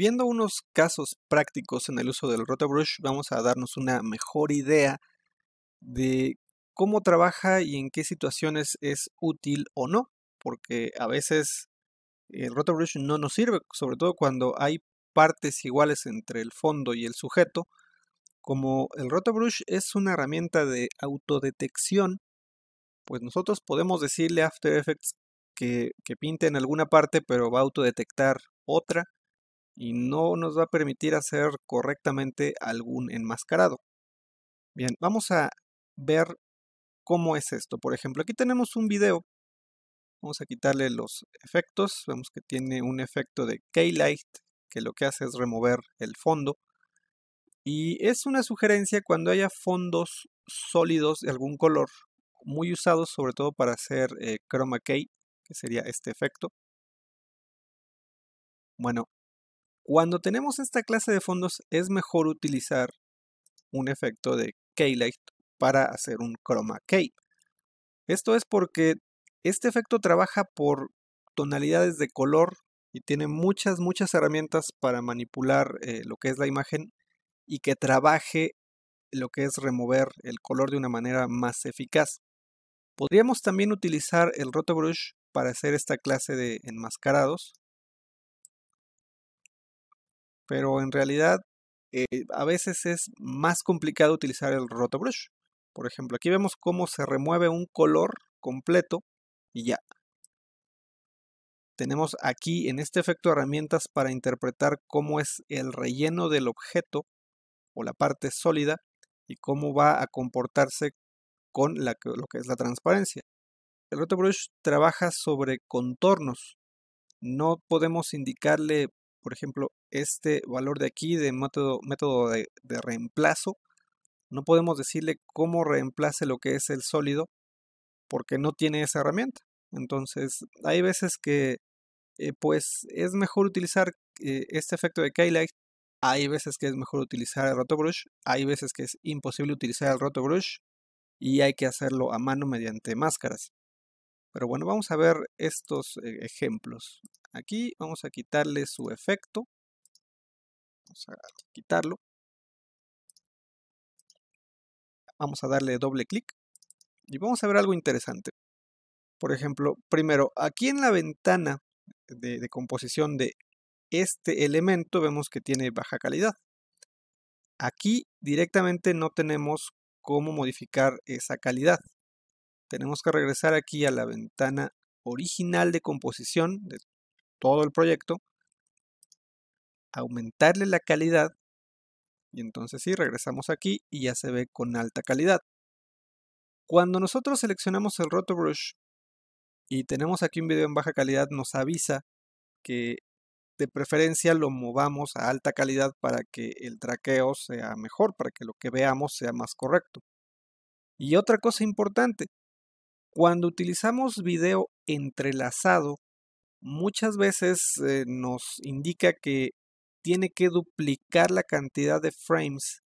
Viendo unos casos prácticos en el uso del Rotobrush, vamos a darnos una mejor idea de cómo trabaja y en qué situaciones es útil o no, porque a veces el Rotobrush no nos sirve, sobre todo cuando hay partes iguales entre el fondo y el sujeto. Como el Rotobrush es una herramienta de autodetección, pues nosotros podemos decirle a After Effects que pinte en alguna parte, pero va a autodetectar otra y no nos va a permitir hacer correctamente algún enmascarado. Bien, vamos a ver cómo es esto. Por ejemplo, aquí tenemos un video. Vamos a quitarle los efectos. Vemos que tiene un efecto de Keylight, que lo que hace es remover el fondo. Y es una sugerencia cuando haya fondos sólidos de algún color, muy usados sobre todo para hacer chroma key, que sería este efecto. Bueno, cuando tenemos esta clase de fondos es mejor utilizar un efecto de Keylight para hacer un chroma key. Esto es porque este efecto trabaja por tonalidades de color y tiene muchas herramientas para manipular lo que es la imagen y que trabaje lo que es remover el color de una manera más eficaz. Podríamos también utilizar el Rotobrush para hacer esta clase de enmascarados, pero en realidad a veces es más complicado utilizar el Rotobrush. Por ejemplo, aquí vemos cómo se remueve un color completo y ya. Tenemos aquí en este efecto herramientas para interpretar cómo es el relleno del objeto o la parte sólida y cómo va a comportarse con lo que es la transparencia. El Rotobrush trabaja sobre contornos. No podemos indicarle, por ejemplo, este valor de aquí de método de reemplazo. No podemos decirle cómo reemplace lo que es el sólido porque no tiene esa herramienta. Entonces, hay veces que pues es mejor utilizar este efecto de Keylight. Hay veces que es mejor utilizar el Rotobrush. Hay veces que es imposible utilizar el Rotobrush y hay que hacerlo a mano mediante máscaras. Pero bueno, vamos a ver estos ejemplos. Aquí vamos a quitarle su efecto. Vamos a quitarlo. Vamos a darle doble clic y vamos a ver algo interesante. Por ejemplo, primero, aquí en la ventana de composición de este elemento vemos que tiene baja calidad. Aquí directamente no tenemos cómo modificar esa calidad. Tenemos que regresar aquí a la ventana original de composición de todo el proyecto, aumentarle la calidad y entonces sí, regresamos aquí y ya se ve con alta calidad. Cuando nosotros seleccionamos el Rotobrush y tenemos aquí un video en baja calidad, nos avisa que de preferencia lo movamos a alta calidad para que el traqueo sea mejor, para que lo que veamos sea más correcto. Y otra cosa importante, cuando utilizamos video entrelazado, muchas veces nos indica que tiene que duplicar la cantidad de frames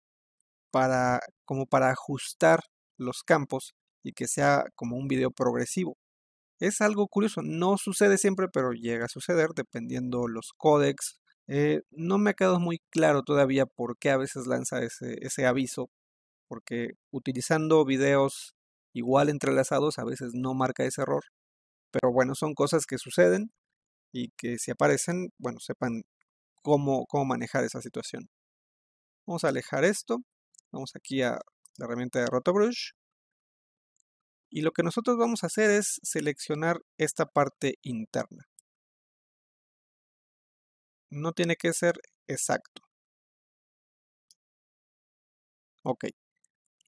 como para ajustar los campos y que sea como un video progresivo. Es algo curioso, no sucede siempre, pero llega a suceder dependiendo los códecs. No me ha quedado muy claro todavía por qué a veces lanza ese aviso, porque utilizando videos igual entrelazados a veces no marca ese error. Pero bueno, son cosas que suceden y que si aparecen, bueno, sepan cómo manejar esa situación. Vamos a alejar esto. Vamos aquí a la herramienta de Rotobrush. Y lo que nosotros vamos a hacer es seleccionar esta parte interna. No tiene que ser exacto. Ok.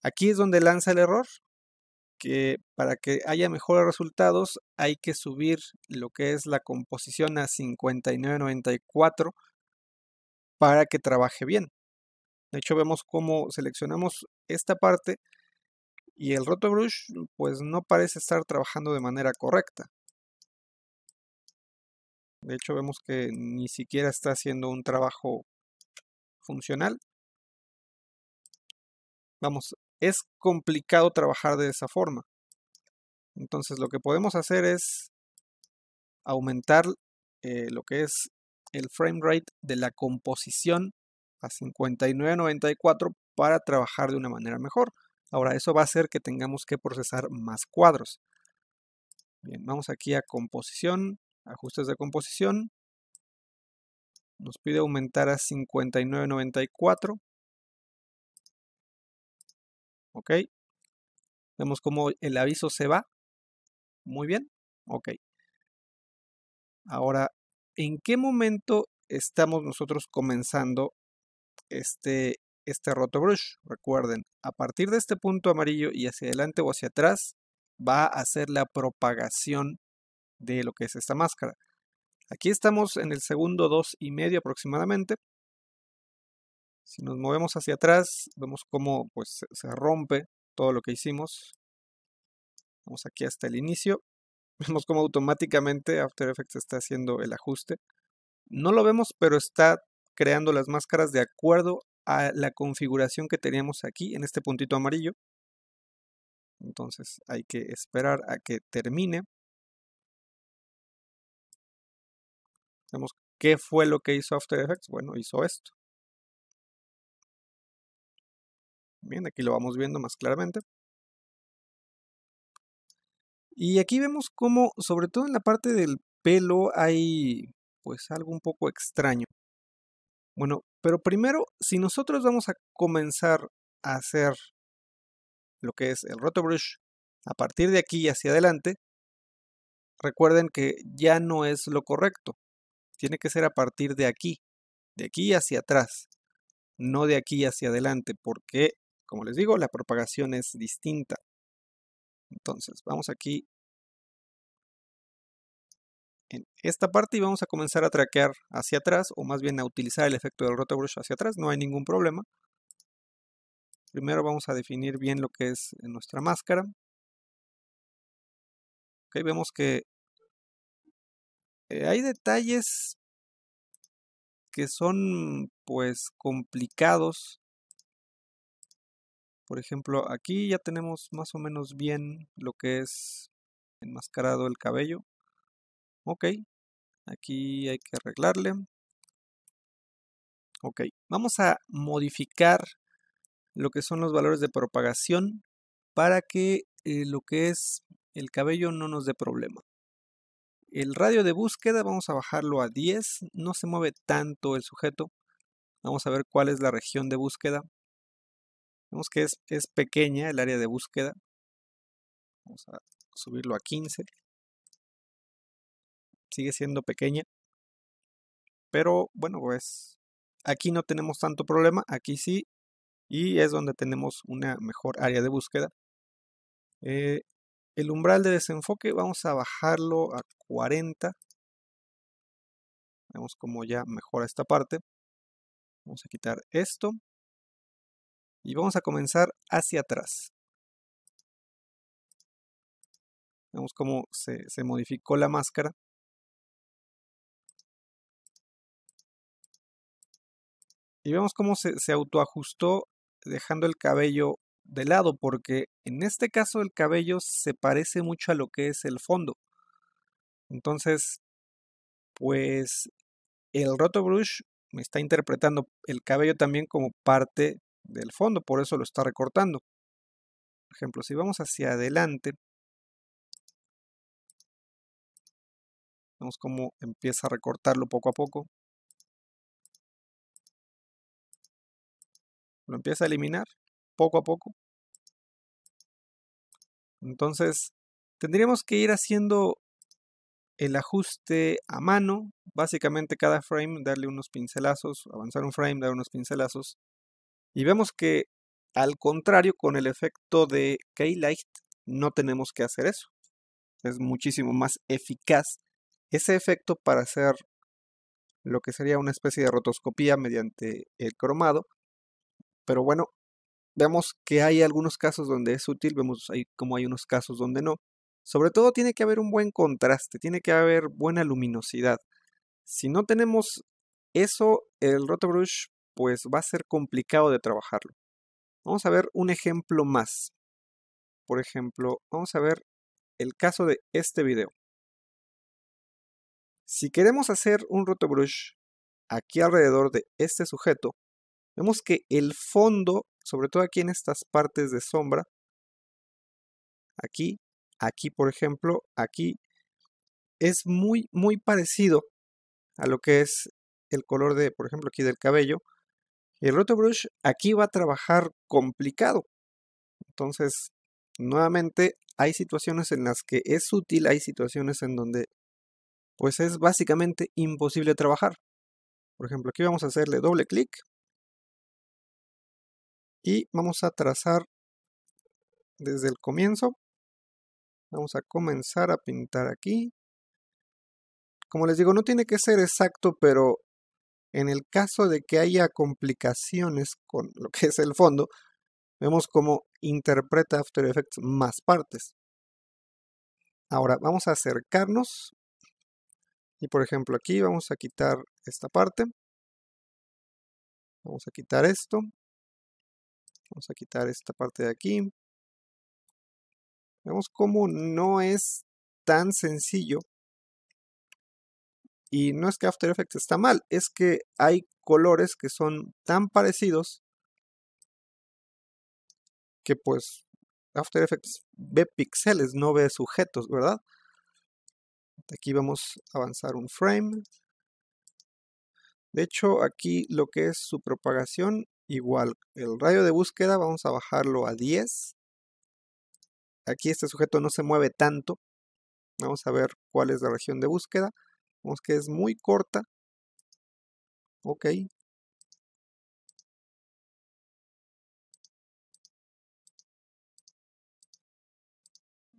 Aquí es donde lanza el error, que para que haya mejores resultados hay que subir lo que es la composición a 5994 para que trabaje bien. De hecho, vemos cómo seleccionamos esta parte y el Rotobrush pues no parece estar trabajando de manera correcta. De hecho, vemos que ni siquiera está haciendo un trabajo funcional. Vamos, es complicado trabajar de esa forma. Entonces, lo que podemos hacer es aumentar lo que es el frame rate de la composición a 59.94 para trabajar de una manera mejor. Ahora, eso va a hacer que tengamos que procesar más cuadros. Bien, vamos aquí a composición, ajustes de composición. Nos pide aumentar a 59.94. Ok. Vemos cómo el aviso se va. Muy bien. Ok. Ahora, ¿en qué momento estamos nosotros comenzando este rotobrush? Recuerden, a partir de este punto amarillo y hacia adelante o hacia atrás, va a hacer la propagación de lo que es esta máscara. Aquí estamos en el segundo 2,5 aproximadamente. Si nos movemos hacia atrás, vemos cómo pues, se rompe todo lo que hicimos. Vamos aquí hasta el inicio. Vemos cómo automáticamente After Effects está haciendo el ajuste. No lo vemos, pero está creando las máscaras de acuerdo a la configuración que teníamos aquí en este puntito amarillo. Entonces hay que esperar a que termine. Vemos qué fue lo que hizo After Effects. Bueno, hizo esto. Bien, aquí lo vamos viendo más claramente. Y aquí vemos cómo, sobre todo en la parte del pelo, hay pues algo un poco extraño. Bueno, pero primero, si nosotros vamos a comenzar a hacer lo que es el rotobrush a partir de aquí hacia adelante, recuerden que ya no es lo correcto. Tiene que ser a partir de aquí hacia atrás, no de aquí hacia adelante, porque, como les digo, la propagación es distinta. Entonces, vamos aquí en esta parte y vamos a comenzar a traquear hacia atrás, o más bien a utilizar el efecto del rotobrush hacia atrás, no hay ningún problema. Primero vamos a definir bien lo que es nuestra máscara. Ok, vemos que hay detalles que son pues complicados. Por ejemplo, aquí ya tenemos más o menos bien lo que es enmascarado el cabello. Ok, aquí hay que arreglarle. Ok, vamos a modificar lo que son los valores de propagación para que lo que es el cabello no nos dé problema. El radio de búsqueda vamos a bajarlo a 10, no se mueve tanto el sujeto. Vamos a ver cuál es la región de búsqueda. Vemos que es pequeña el área de búsqueda. Vamos a subirlo a 15. Sigue siendo pequeña. Pero bueno, pues aquí no tenemos tanto problema. Aquí sí. Y es donde tenemos una mejor área de búsqueda. El umbral de desenfoque vamos a bajarlo a 40. Vemos cómo ya mejora esta parte. Vamos a quitar esto. Y vamos a comenzar hacia atrás. Vemos cómo se modificó la máscara. Y vemos cómo se autoajustó dejando el cabello de lado, porque en este caso el cabello se parece mucho a lo que es el fondo. Entonces, pues el rotobrush me está interpretando el cabello también como parte del fondo, por eso lo está recortando. Por ejemplo, si vamos hacia adelante, vemos cómo empieza a recortarlo poco a poco. Lo empieza a eliminar poco a poco. Entonces, tendríamos que ir haciendo el ajuste a mano, básicamente cada frame darle unos pincelazos, avanzar un frame, dar unos pincelazos. Y vemos que al contrario, con el efecto de K-Light no tenemos que hacer eso. Es muchísimo más eficaz ese efecto para hacer lo que sería una especie de rotoscopía mediante el cromado. Pero bueno, vemos que hay algunos casos donde es útil, vemos ahí como hay unos casos donde no. Sobre todo tiene que haber un buen contraste, tiene que haber buena luminosidad. Si no tenemos eso, el rotobrush pues va a ser complicado de trabajarlo. Vamos a ver un ejemplo más. Por ejemplo, vamos a ver el caso de este video. Si queremos hacer un rotobrush aquí alrededor de este sujeto, vemos que el fondo, sobre todo aquí en estas partes de sombra, aquí, aquí por ejemplo, aquí, es muy parecido a lo que es el color de, por ejemplo, aquí del cabello. Y el Rotobrush aquí va a trabajar complicado. Entonces, nuevamente, hay situaciones en las que es útil, hay situaciones en donde pues es básicamente imposible trabajar. Por ejemplo, aquí vamos a hacerle doble clic y vamos a trazar desde el comienzo. Vamos a comenzar a pintar aquí. Como les digo, no tiene que ser exacto, pero en el caso de que haya complicaciones con lo que es el fondo, vemos cómo interpreta After Effects más partes. Ahora vamos a acercarnos y por ejemplo aquí vamos a quitar esta parte. Vamos a quitar esto. Vamos a quitar esta parte de aquí. Vemos cómo no es tan sencillo. Y no es que After Effects está mal, es que hay colores que son tan parecidos que pues After Effects ve píxeles, no ve sujetos, ¿verdad? Aquí vamos a avanzar un frame. De hecho, aquí lo que es su propagación, igual, el radio de búsqueda vamos a bajarlo a 10. Aquí este sujeto no se mueve tanto. Vamos a ver cuál es la región de búsqueda. Vemos que es muy corta. Ok.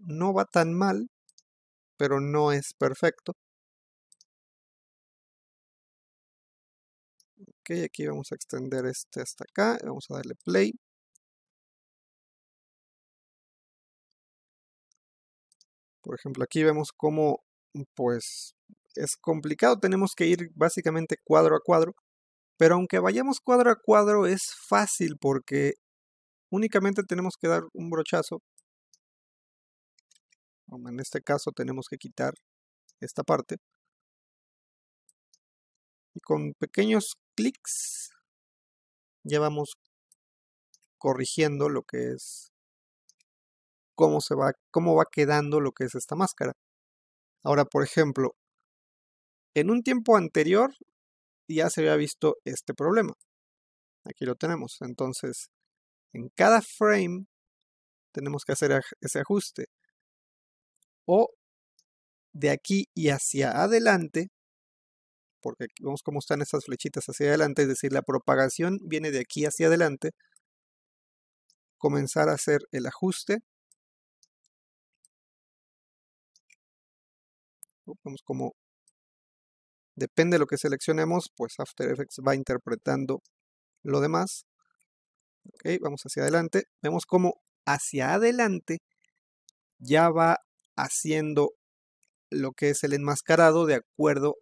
No va tan mal, pero no es perfecto. Ok, aquí vamos a extender este hasta acá. Vamos a darle play. Por ejemplo, aquí vemos cómo, pues, es complicado. Tenemos que ir básicamente cuadro a cuadro. Pero aunque vayamos cuadro a cuadro, es fácil porque únicamente tenemos que dar un brochazo. En este caso tenemos que quitar esta parte. Y con pequeños clics ya vamos corrigiendo lo que es cómo va quedando lo que es esta máscara. Ahora, por ejemplo, en un tiempo anterior ya se había visto este problema. Aquí lo tenemos. Entonces, en cada frame tenemos que hacer ese ajuste. O de aquí y hacia adelante, porque aquí vemos cómo están estas flechitas hacia adelante, es decir, la propagación viene de aquí hacia adelante. Comenzar a hacer el ajuste. Vemos como depende de lo que seleccionemos, pues After Effects va interpretando lo demás. Ok, vamos hacia adelante. Vemos como hacia adelante ya va haciendo lo que es el enmascarado de acuerdo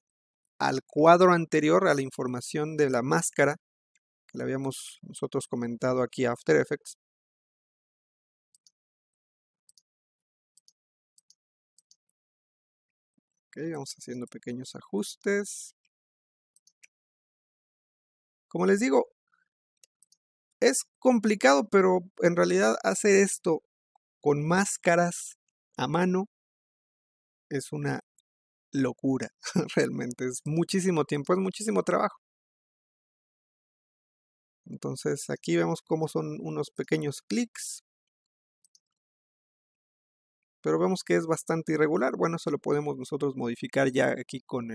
al cuadro anterior, a la información de la máscara que le habíamos nosotros comentado aquí a After Effects. Ok, vamos haciendo pequeños ajustes. Como les digo, es complicado, pero en realidad hacer esto con máscaras a mano es una locura. Realmente es muchísimo tiempo, es muchísimo trabajo. Entonces aquí vemos cómo son unos pequeños clics, pero vemos que es bastante irregular. Bueno, eso lo podemos nosotros modificar ya aquí con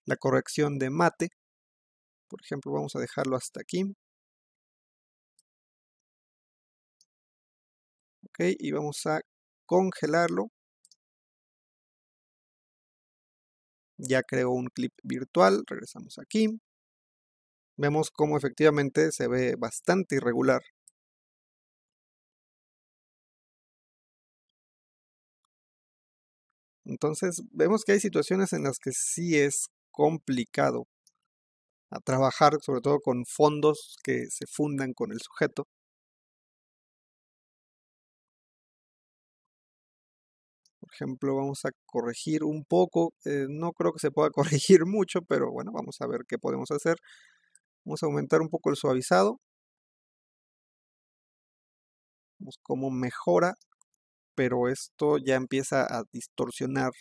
la corrección de mate. Por ejemplo, vamos a dejarlo hasta aquí. Ok, y vamos a congelarlo. Ya creó un clip virtual, regresamos aquí. Vemos cómo efectivamente se ve bastante irregular. Entonces vemos que hay situaciones en las que sí es complicado a trabajar, sobre todo con fondos que se fundan con el sujeto. Por ejemplo, vamos a corregir un poco. No creo que se pueda corregir mucho, pero bueno, vamos a ver qué podemos hacer. Vamos a aumentar un poco el suavizado. Vemos cómo mejora, pero esto ya empieza a distorsionar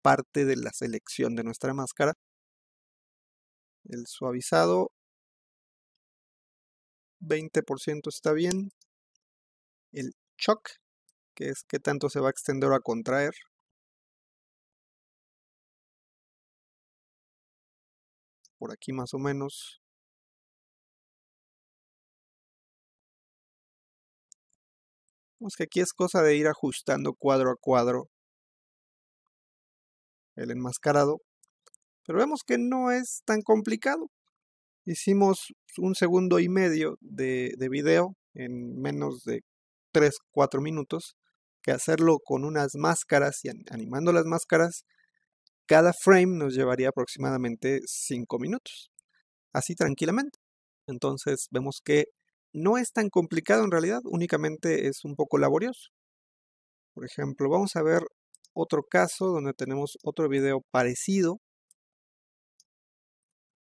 parte de la selección de nuestra máscara. El suavizado 20% está bien. El shock, que es qué tanto se va a extender o a contraer, por aquí más o menos. Vemos que aquí es cosa de ir ajustando cuadro a cuadro el enmascarado, pero vemos que no es tan complicado. Hicimos 1,5 segundos de video en menos de 3-4 minutos, que hacerlo con unas máscaras y animando las máscaras, cada frame nos llevaría aproximadamente 5 minutos, así tranquilamente. Entonces vemos que no es tan complicado en realidad, únicamente es un poco laborioso. Por ejemplo, vamos a ver otro caso donde tenemos otro video parecido,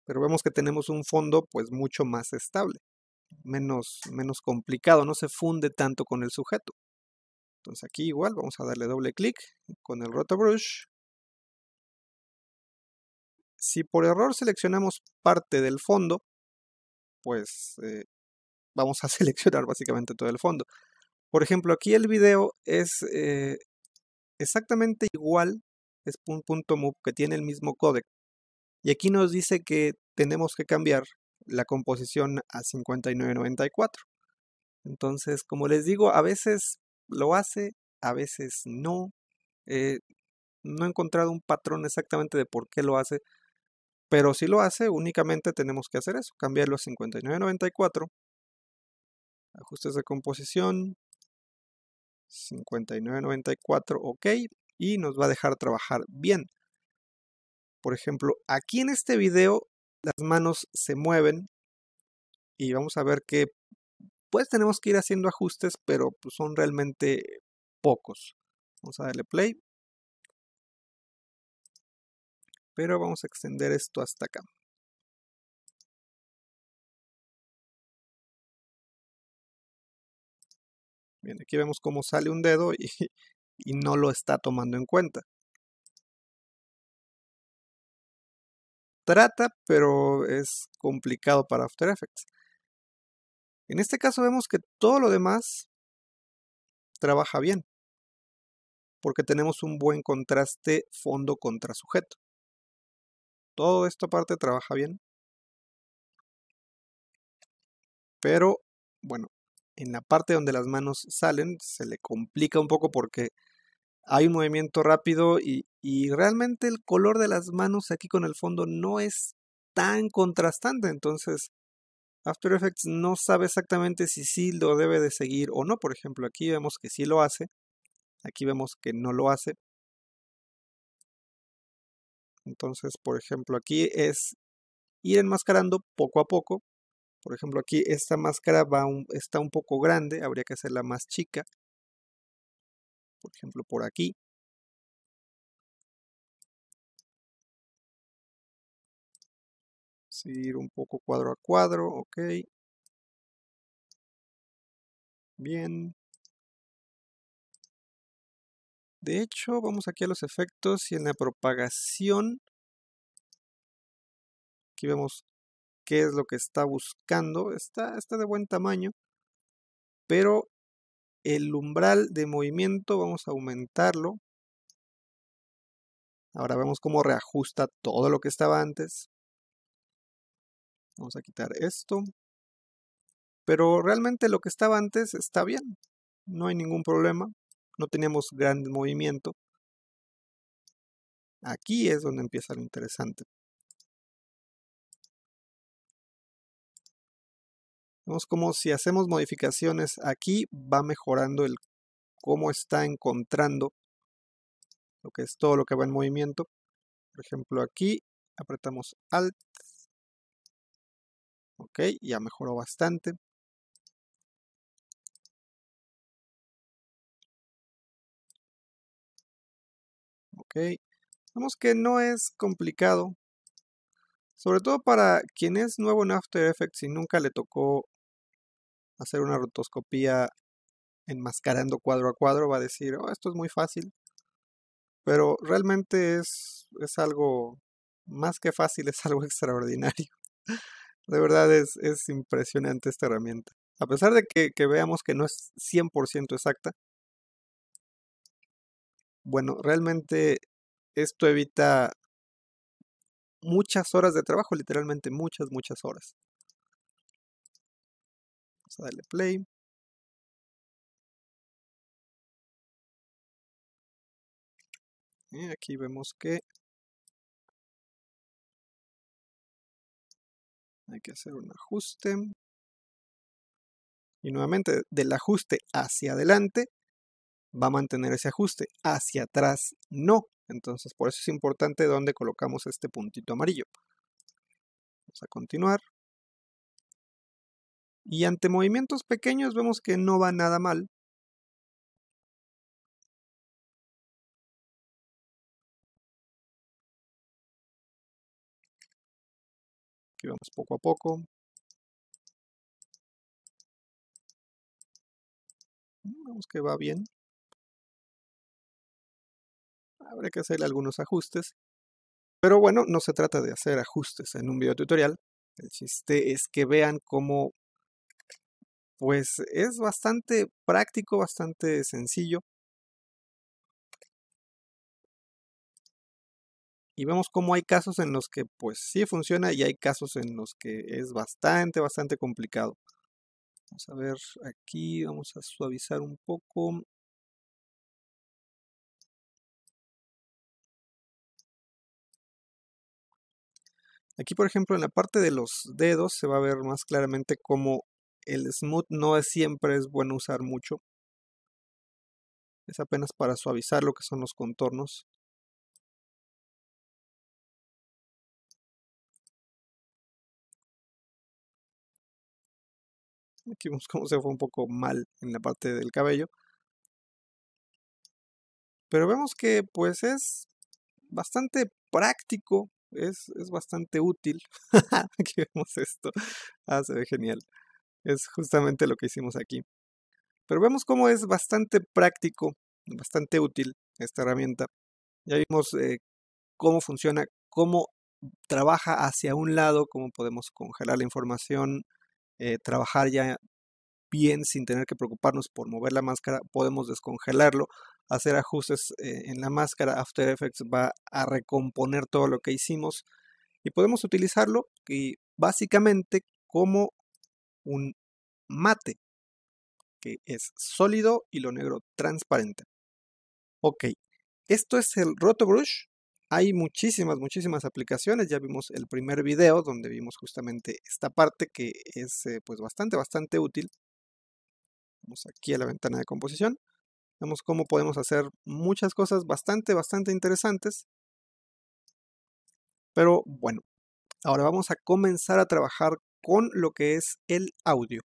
pero vemos que tenemos un fondo pues mucho más estable, menos complicado, no se funde tanto con el sujeto. Entonces aquí igual vamos a darle doble clic con el RotoBrush. Si por error seleccionamos parte del fondo, pues vamos a seleccionar básicamente todo el fondo. Por ejemplo, aquí el video es exactamente igual, es un .move que tiene el mismo códec. Y aquí nos dice que tenemos que cambiar la composición a 5994. Entonces, como les digo, a veces lo hace, a veces no. No he encontrado un patrón exactamente de por qué lo hace, pero si lo hace, únicamente tenemos que hacer eso, cambiarlo a 5994, ajustes de composición, 5994, ok, y nos va a dejar trabajar bien. Por ejemplo, aquí en este video las manos se mueven y vamos a ver que pues tenemos que ir haciendo ajustes, pero pues, son realmente pocos. Vamos a darle play, pero vamos a extender esto hasta acá. Bien, aquí vemos cómo sale un dedo y no lo está tomando en cuenta. Trata, pero es complicado para After Effects. En este caso vemos que todo lo demás trabaja bien, porque tenemos un buen contraste fondo contra sujeto. Toda esta parte trabaja bien, pero bueno, en la parte donde las manos salen se le complica un poco porque hay un movimiento rápido y realmente el color de las manos aquí con el fondo no es tan contrastante, entonces After Effects no sabe exactamente si sí lo debe de seguir o no. Por ejemplo, aquí vemos que sí lo hace, aquí vemos que no lo hace. Entonces, por ejemplo, aquí es ir enmascarando poco a poco. Por ejemplo, aquí esta máscara está un poco grande, habría que hacerla más chica. Por ejemplo, por aquí. Seguir un poco cuadro a cuadro, ok. Bien. De hecho, vamos aquí a los efectos y en la propagación. Aquí vemos qué es lo que está buscando. Está de buen tamaño, pero el umbral de movimiento vamos a aumentarlo. Ahora vemos cómo reajusta todo lo que estaba antes. Vamos a quitar esto. Pero realmente lo que estaba antes está bien. No hay ningún problema. No teníamos gran movimiento. Aquí es donde empieza lo interesante. Vemos como si hacemos modificaciones aquí va mejorando el cómo está encontrando lo que es todo lo que va en movimiento. Por ejemplo, aquí apretamos Alt. Ok, ya mejoró bastante. Ok, vemos que no es complicado, sobre todo para quien es nuevo en After Effects y nunca le tocó hacer una rotoscopía enmascarando cuadro a cuadro, va a decir, oh, esto es muy fácil, pero realmente es algo más que fácil, es algo extraordinario. De verdad es impresionante esta herramienta. A pesar de que veamos que no es 100% exacta, bueno, realmente esto evita muchas horas de trabajo, literalmente muchas horas. Vamos a darle play. Y aquí vemos que hay que hacer un ajuste. Y nuevamente, del ajuste hacia adelante, va a mantener ese ajuste. Hacia atrás, no. Entonces, por eso es importante dónde colocamos este puntito amarillo. Vamos a continuar. Y ante movimientos pequeños vemos que no va nada mal. Aquí vamos poco a poco. Vemos que va bien. Habrá que hacerle algunos ajustes. Pero bueno, no se trata de hacer ajustes en un video tutorial. El chiste es que vean cómo pues es bastante práctico, bastante sencillo. Y vemos cómo hay casos en los que pues sí funciona y hay casos en los que es bastante complicado. Vamos a ver aquí, vamos a suavizar un poco. Aquí por ejemplo en la parte de los dedos se va a ver más claramente cómo el smooth no siempre es bueno usar mucho. Es apenas para suavizar lo que son los contornos. Aquí vemos cómo se fue un poco mal en la parte del cabello. Pero vemos que pues es bastante práctico, es bastante útil. Aquí vemos esto. Ah, se ve genial. Es justamente lo que hicimos aquí. Pero vemos cómo es bastante práctico, bastante útil esta herramienta. Ya vimos cómo funciona, cómo trabaja hacia un lado, cómo podemos congelar la información, trabajar ya bien sin tener que preocuparnos por mover la máscara, podemos descongelarlo, hacer ajustes en la máscara. After Effects va a recomponer todo lo que hicimos y podemos utilizarlo y básicamente como un mate, que es sólido y lo negro transparente. Ok, esto es el RotoBrush. Hay muchísimas aplicaciones. Ya vimos el primer video donde vimos justamente esta parte que es pues bastante útil. Vamos aquí a la ventana de composición. Vemos cómo podemos hacer muchas cosas bastante interesantes. Pero bueno, ahora vamos a comenzar a trabajar con lo que es el audio.